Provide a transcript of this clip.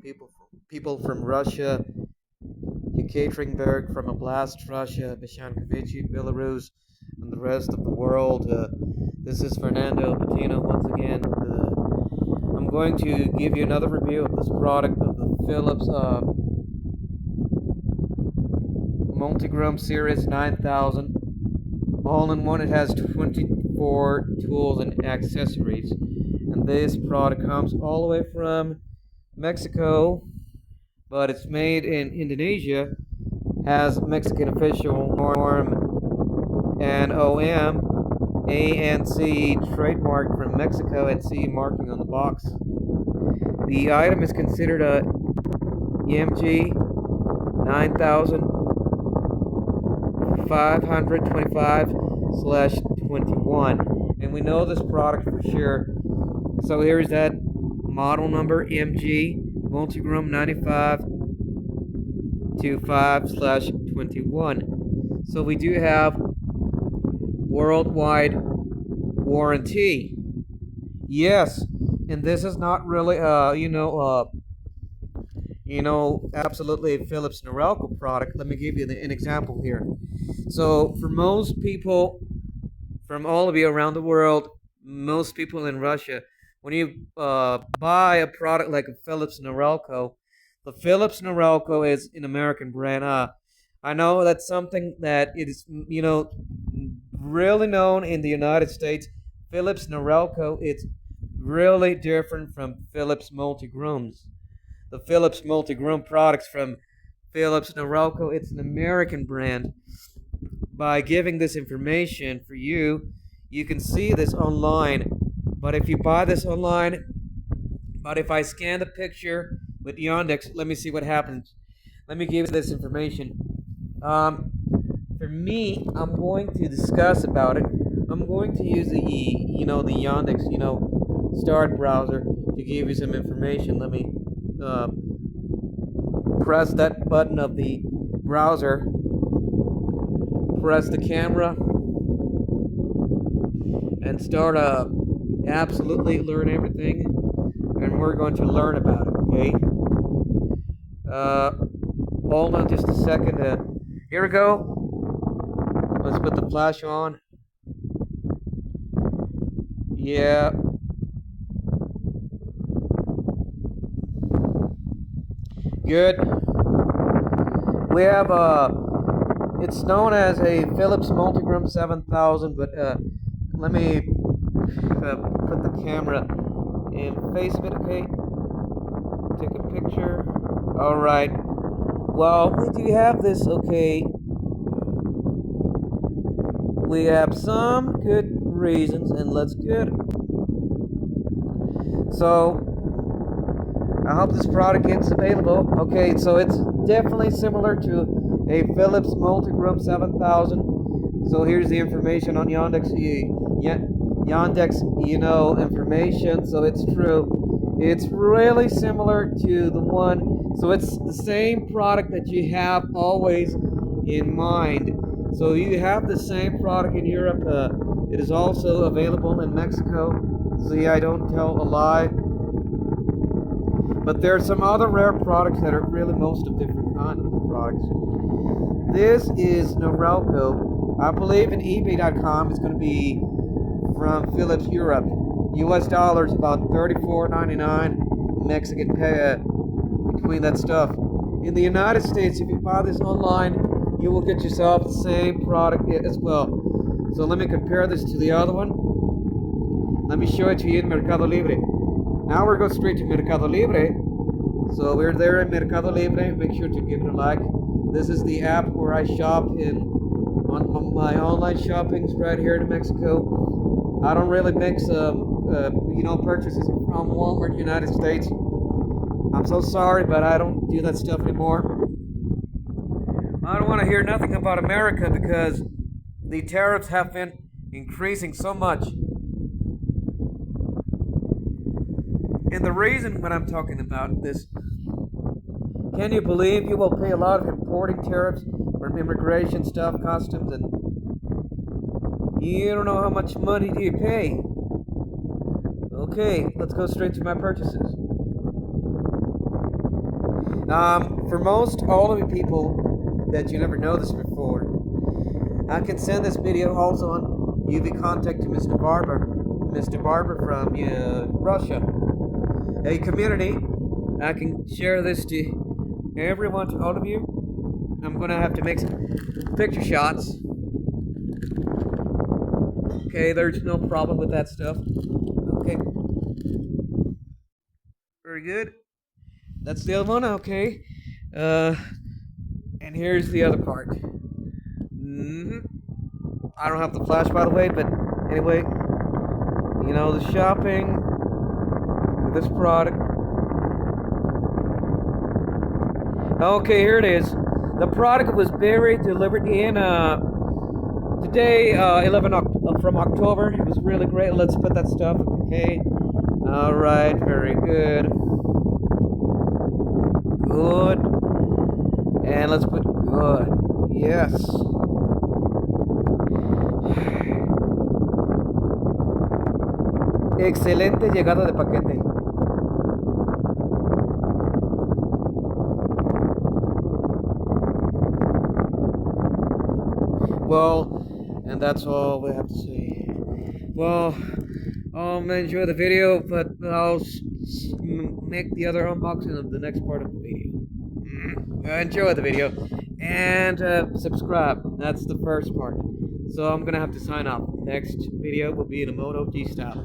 people from Russia, Ekaterinburg, from oblast Russia, beshankovichy, Belarus, and the rest of the world. This is Fernando Patino once again. I'm going to give you another review of this product of the Phillips multigrom series 9000. All in one, it has 24 tools and accessories. And this product comes all the way from Mexico, but it's made in Indonesia, has Mexican official norm and OM, ANC trademark from Mexico, and C marking on the box. The item is considered a EMG 9525/21, and we know this product for sure. So here's that model number, MG multigrom 9525/21. So we do have worldwide warranty. Yes, and this is not really absolutely a Phillips Norelco product. Let me give you an example here. So for most people, from all of you around the world, most people in Russia, when you buy a product like a Phillips Norelco, the Phillips Norelco is an American brand. I know that's something that it is, really known in the United States. Phillips Norelco, it's really different from Phillips multigroms. The Phillips multigrom products from Phillips Norelco, it's an American brand. By giving this information for you, you can see this online. But if you buy this online, but if I scan the picture with Yandex, let me see what happens. Let me give you this information. For me, I'm going to discuss about it. I'm going to use the Yandex, start browser to give you some information. Let me press that button of the browser, press the camera, and start absolutely learn everything, and we're going to learn about it. Okay, hold on just a second. Here we go. Let's put the flash on. Yeah. Good. We have it's known as a Phillips multigrom 7000, but let me put the camera in face of it. Okay, take a picture. All right, well, we do have this. Okay, we have some good reasons, and let's get it. So I hope this product gets available. Okay, so it's definitely similar to a Phillips multigrom 7000. So here's the information on Yandex. Yandex, information. So it's true. It's really similar to the one. So it's the same product that you have always in mind. So you have the same product in Europe. It is also available in Mexico. See, I don't tell a lie. But there are some other rare products that are really most of different kinds of products. This is Norelco. I believe in eBay.com it's going to be from Philips Europe. US dollars about $34.99. Mexican pay between that stuff. In the United States, if you buy this online, you will get yourself the same product as well. So let me compare this to the other one. Let me show it to you in MercadoLibre. Now we're going straight to MercadoLibre. So we're there in MercadoLibre. Make sure to give it a like. This is the app where I shop on my online shoppings right here in Mexico. I don't really mix purchases from Walmart, United States. I'm so sorry, but I don't do that stuff anymore. I don't want to hear nothing about America because the tariffs have been increasing so much. And the reason when I'm talking about this, can you believe you will pay a lot of importing tariffs from immigration stuff, customs, and you don't know how much money do you pay? Okay, let's go straight to my purchases. For most all of you people that you never know this before, I can send this video also on UV contact to Mr. Barber from Russia, a community. I can share this to everyone, to all of you. I'm gonna have to make some picture shots. Okay, there's no problem with that stuff. Okay, very good. That's the other one. Okay, and here's the other part. I don't have the flash, by the way, but anyway, you know, the shopping with this product. Okay, here it is. The product was very delivered in today, 11 from October. It was really great. Let's put that stuff. Okay. All right. Very good. Good. And let's put good. Yes. Excelente llegada de paquete. Well, and that's all we have to say. Well, enjoy the video, but I'll make the other unboxing of the next part of the video. Enjoy the video and subscribe. That's the first part. So I'm gonna have to sign off. Next video will be in a Moto G style.